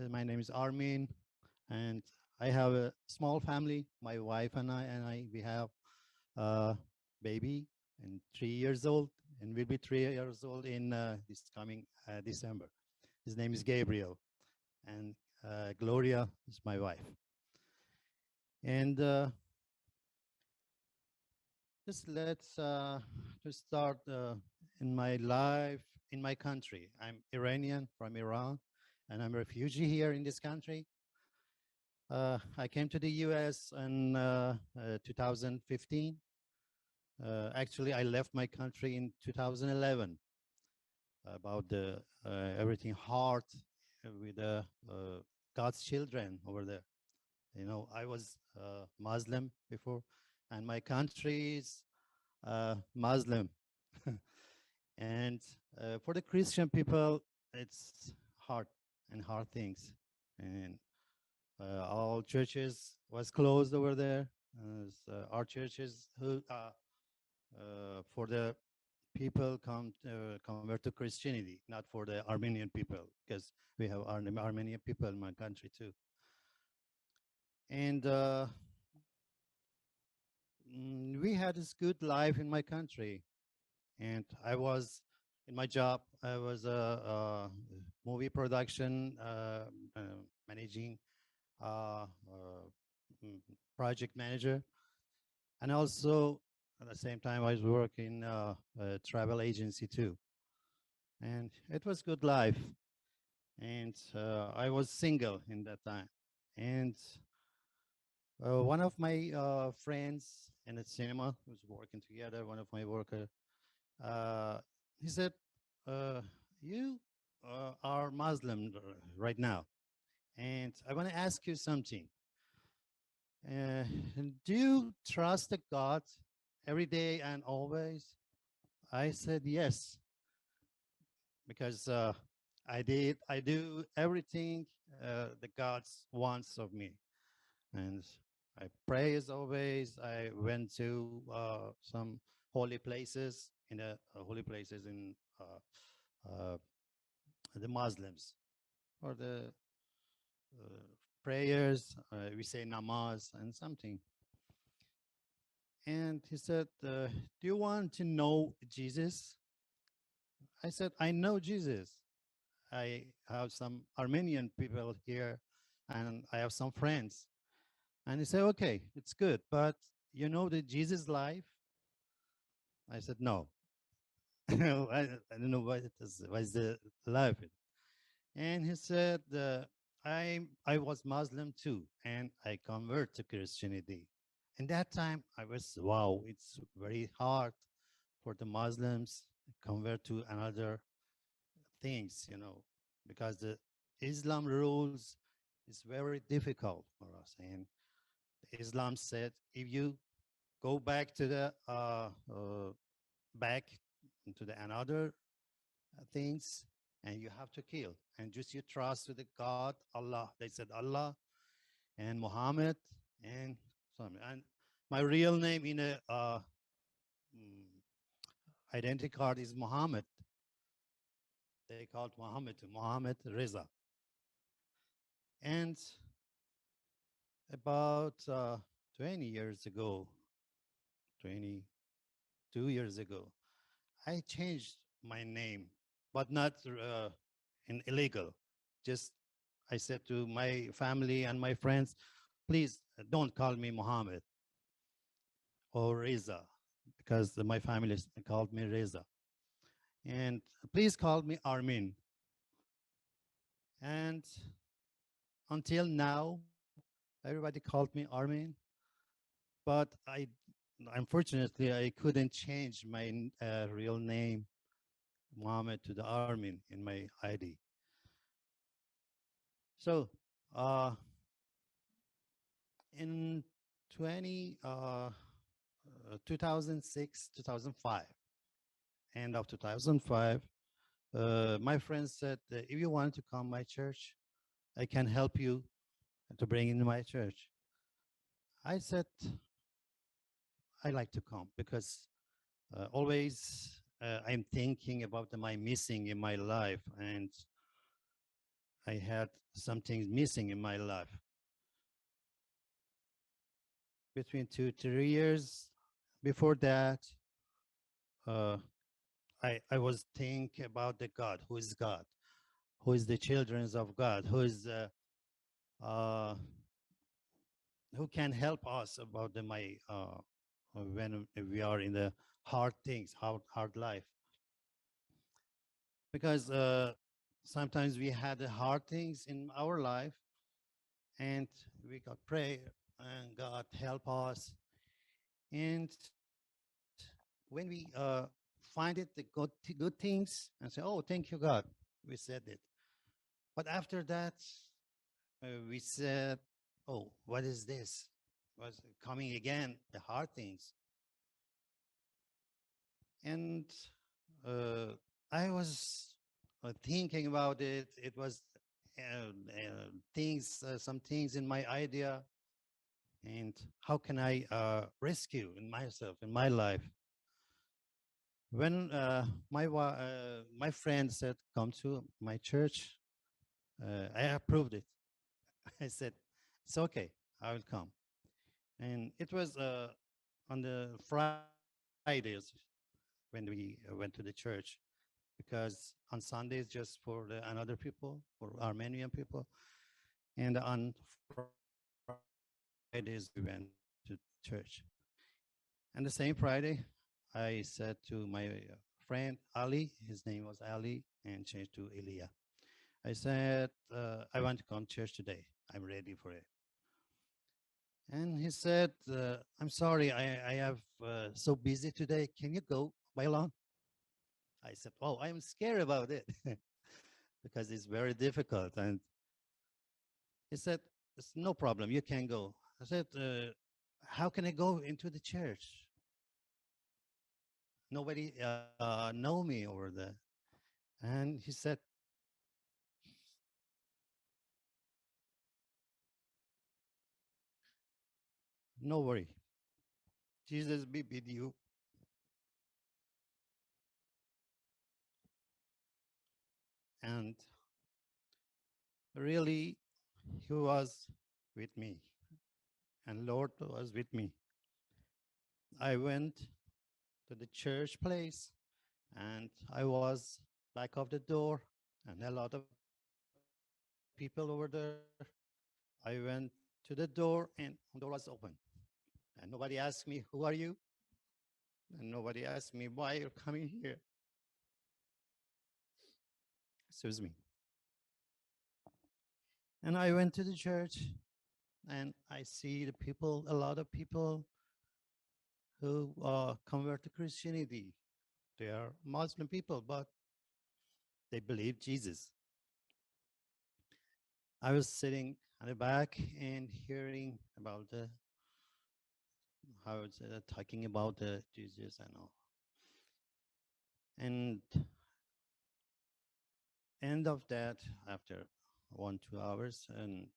My name is Armin, and I have a small family. My wife and I, we have a baby and 3 years old, and will be 3 years old in this coming December. His name is Gabriel, and Gloria is my wife. And just let's just start in my life in my country. I'm Iranian from Iran, and I'm a refugee here in this country. I came to the US in 2015. Actually, I left my country in 2011 about the everything hard with God's children over there. You know, I was Muslim before, and my country is Muslim. And for the Christian people, it's hard and hard things. And all churches was closed over there. Our churches who for the people convert to Christianity, not for the Armenian people, because we have Armenian people in my country too. And we had this good life in my country. And I was in my job. I was a movie production managing mm, project manager, and also at the same time I was working a travel agency too. And it was good life. And I was single in that time. And one of my friends in the cinema was working together. One of my worker, uh, he said, uh, "You are Muslim right now, and I want to ask you something. Uh, do you trust the God every day and always?" I said yes, because I do everything the God wants of me, and I pray as always. I went to some holy places in the holy places in uh, the Muslims or the prayers. We say namaz and something. And he said, "Do you want to know Jesus?" I said, "I know Jesus. I have some Armenian people here, and I have some friends." And he said, "Okay, it's good, but you know the Jesus life?" I said, "No." I don't know what it is. What is the life? And he said, I was Muslim too, and I convert to Christianity. And that time I was, wow, it's very hard for the Muslims convert to another things, because the Islam rules is very difficult for us. And Islam said, if you go back to the back into the another things, and you have to kill, and just you trust to the God Allah. They said Allah and Muhammad and something. And my real name in a identity card is Muhammad. They called Muhammad Reza. And about 20 years ago, 22 years ago, I changed my name, but not in illegal. Just I said to my family and my friends, please don't call me Muhammad or Reza, because my family called me Reza. And please call me Armin. And until now, everybody called me Armin, but unfortunately, I couldn't change my real name, Muhammad, to the Armin in my ID. So, uh, in 2006, 2005, end of 2005, my friend said, if you want to come my church, I can help you to bring in my church. I said, I like to come because always I'm thinking about my missing in my life. And I had something missing in my life. Between 2 3 years before that, uh, I was thinking about the God. Who is God? Who is the children of God? Uh, who can help us about when we are in the hard things, hard life? Because sometimes we had the hard things in our life, and we got prayer, and God help us. And when we find it, the good things, and say, "Oh, thank you, God," we said it. But after that, we said, "Oh, what is this? Was coming again? The hard things." And uh, I was thinking about it. It was some things in my idea, and how can I rescue in myself in my life? When my friend said, "Come to my church," I approved it. I said, "It's okay. I will come." And it was on the Fridays when we went to the church, because on Sundays just for the another people, for Armenian people, and on Fridays we went to church. And the same Friday, I said to my friend Ali, his name was Ali, and changed to Elia. I said, "I want to come church today. I'm ready for it." And he said, "I'm sorry, I have so busy today. Can you go by alone?" I said, "Oh, I'm scared about it because it's very difficult." And he said, "It's no problem. You can go." I said, "How can I go into the church? Nobody know me over there." And he said, "No worry. Jesus be with you." And really, he was with me, and Lord was with me. I went to the church place, and I was back of the door, and a lot of people over there. I went to the door, and the door was open, and nobody asked me, "Who are you?" And nobody asked me, "Why you're coming here?" Excuse me. And I went to the church, and I see the people, a lot of people who convert to Christianity. They are Muslim people, but they believe Jesus. I was sitting at the back and hearing about how it's talking about Jesus and all. And end of that, after 1 2 hours, and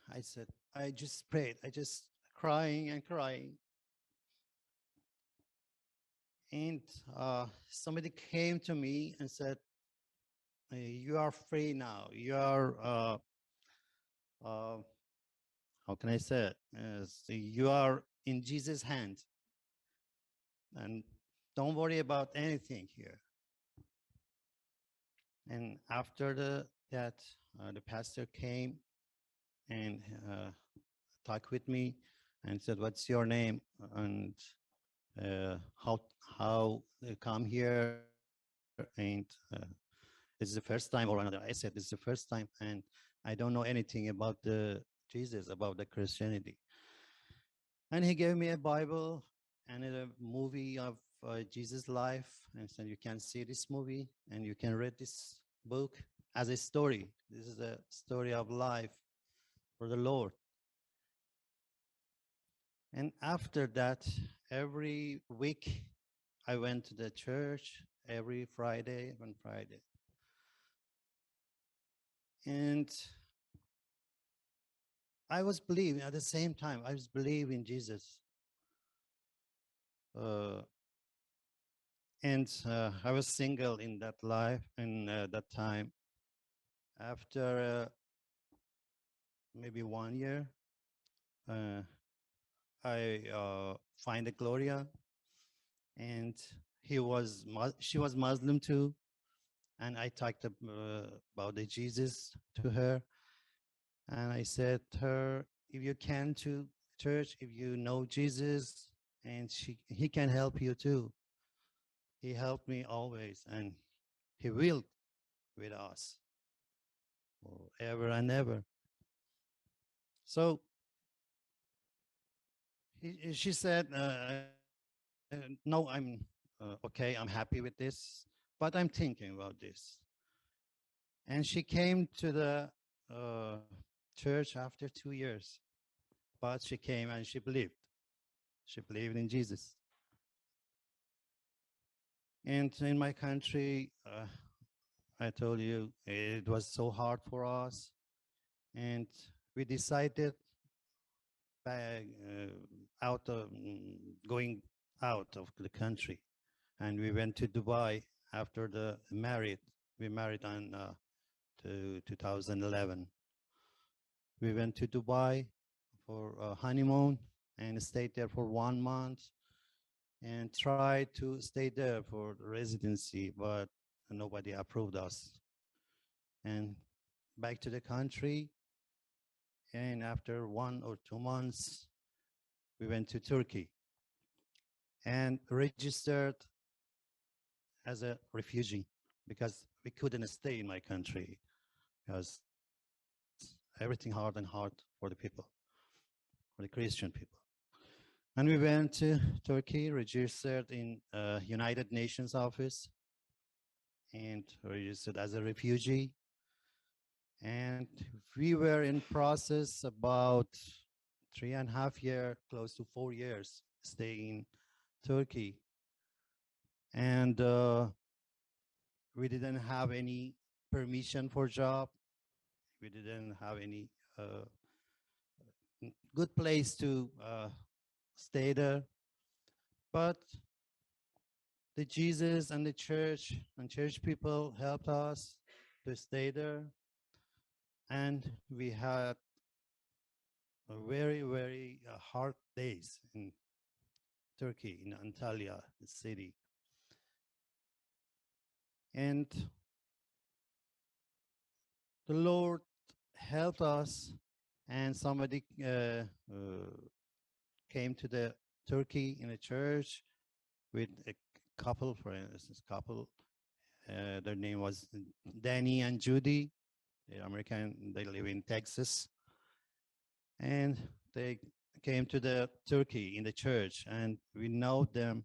I said, I just prayed. I just crying and crying. And somebody came to me and said, "You are free now. You are, uh, how can I say it? So you are in Jesus' hand. And don't worry about anything here." And after that, the pastor came and talked with me and said, "What's your name? And uh, how come here?" And this is the first time or another. I said, "This is the first time, and I don't know anything about the Jesus, about the Christianity." And he gave me a Bible and a movie of Jesus' life, and said, "You can see this movie and you can read this book as a story. This is a story of life for the Lord." And after that, every week I went to the church every Friday, one Friday. And I was believing at the same time, I was believing Jesus. Uh, and I was single in that life, in that time. After maybe 1 year, uh, I find a Gloria, and she was Muslim too, and I talked about the Jesus to her, and I said to her, if you can to church, if you know Jesus, and he can help you too. He helped me always, and he will with us forever and ever. So she said, no, I'm okay, I'm happy with this, but I'm thinking about this. And she came to the uh, church after 2 years, but she came and she believed. She believed in Jesus. And in my country, I told you it was so hard for us, and we decided by going out of the country, and we went to Dubai after the married. We married on to 2011. We went to Dubai for a honeymoon and stayed there for 1 month and tried to stay there for the residency, but nobody approved us. And back to the country, and after 1 or 2 months, we went to Turkey and registered as a refugee because we couldn't stay in my country because everything hard and hard for the people, for the Christian people. And we went to Turkey, registered in United Nations office, and registered as a refugee. And we were in process about 3.5 years, close to 4 years, staying in Turkey. And we didn't have any permission for job. We didn't have any good place to stay there. But the Jesus and church people helped us to stay there. And we had a very, very hard days in Turkey, in Antalya, the city. And the Lord helped us, and somebody came to the Turkey in a church with a couple, for instance, couple. Their name was Danny and Judy. They're American. They live in Texas, and they came to the Turkey in the church, and we know them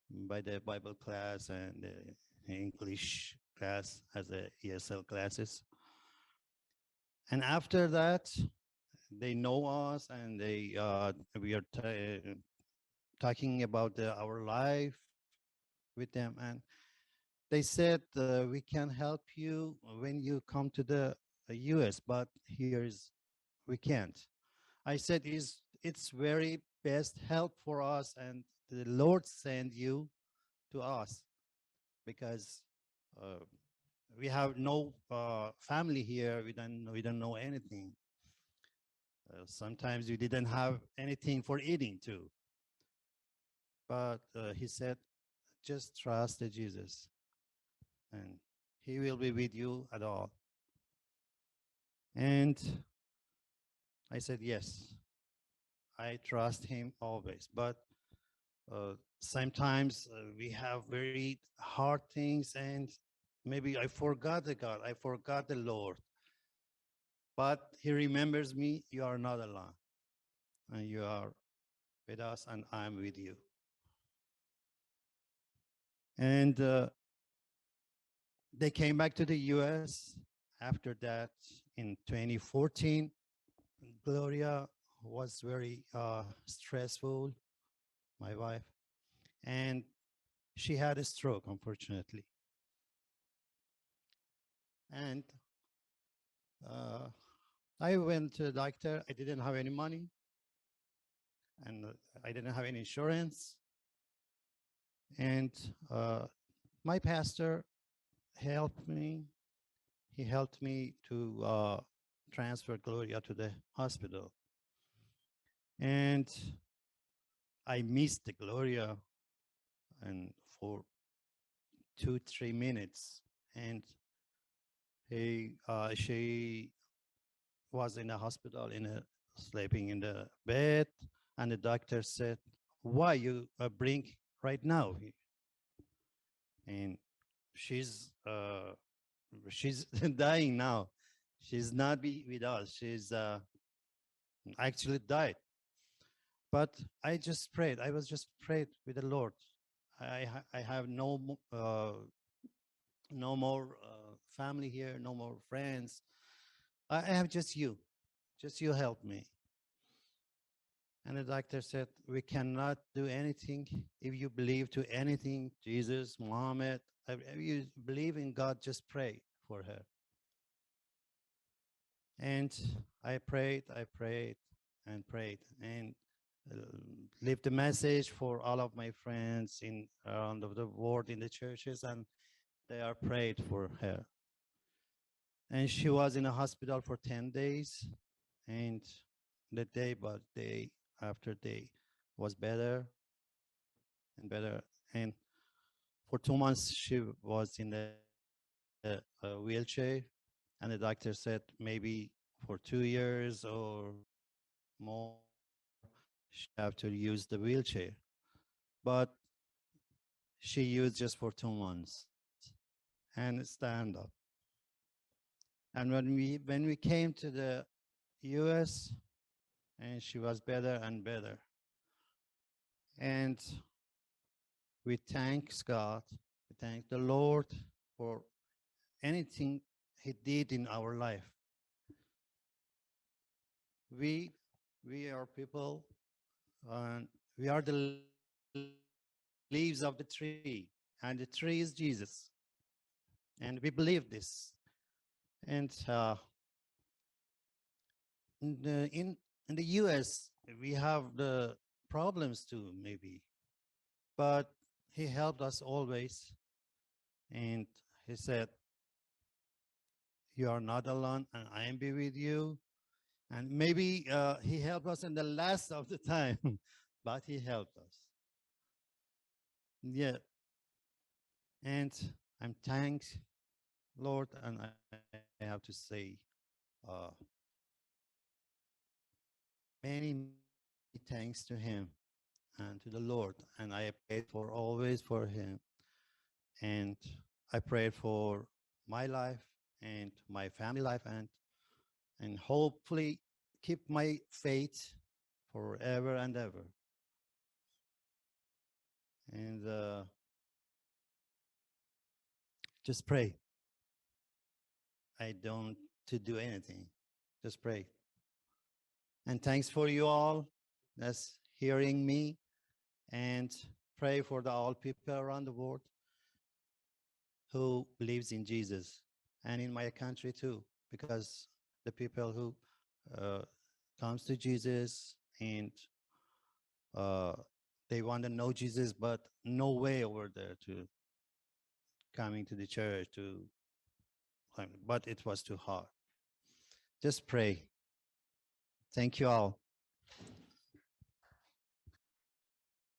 by the Bible class and the English class as the ESL classes. And after that, they know us, and we are talking about our life with them, and they said we can help you when you come to the US, but we can't. I said it's very best help for us, and the Lord send you to us because uh, we have no family here. We don't know anything. Sometimes we didn't have anything for eating too. But he said, just trust Jesus, and he will be with you at all. And I said, yes, I trust him always. But sometimes we have very hard things, and maybe I forgot the God, I forgot the Lord. But he remembers me, you are not alone, and you are with us, and I'm with you. And they came back to the US after that in 2014. Gloria was very stressful, my wife, and she had a stroke, unfortunately. And uh, I went to the doctor. I didn't have any money, and I didn't have any insurance. And my pastor helped me. he helped me to transfer Gloria to the hospital. And I missed the Gloria and for 2 3 minutes. And she was in a hospital, sleeping in the bed, and the doctor said, "Why you bring right now?" And she's dying now. She's not with us. She's actually died. But I just prayed. I was just prayed with the Lord. I have no more family here, no more friends. I have just you. Just you help me. And the doctor said, we cannot do anything if you believe to anything, Jesus, Muhammad. If you believe in God, just pray for her. And I prayed and prayed and uh, leave the message for all of my friends in around of the world in the churches, and they are prayed for her. And she was in a hospital for 10 days, and the day but day after day was better and better. And for 2 months she was in the wheelchair, and the doctor said maybe for 2 years or more she have to use the wheelchair. But she used just for 2 months and stand up. And when we came to the US, and she was better and better. And we thanks God, we thank the Lord for anything He did in our life. We we are people, and we are the leaves of the tree, and the tree is Jesus, and we believe this. And in the US, we have the problems too, maybe, but He helped us always, and He said, "You are not alone, and I am be with you." And maybe He helped us in the last of the time, but He helped us. Yeah, and I'm thanks, Lord, and I have to say uh, many thanks to Him and to the Lord. And I prayed for always for Him, and I prayed for my life and my family life, and hopefully keep my faith forever and ever. And just pray. I don't to do anything. Just pray. And thanks for you all that's hearing me, and pray for the all people around the world who believes in Jesus, and in my country too, because the people who uh, comes to Jesus, and uh, they want to know Jesus, but no way over there to coming to the church to, but it was too hard. Just pray. Thank you all.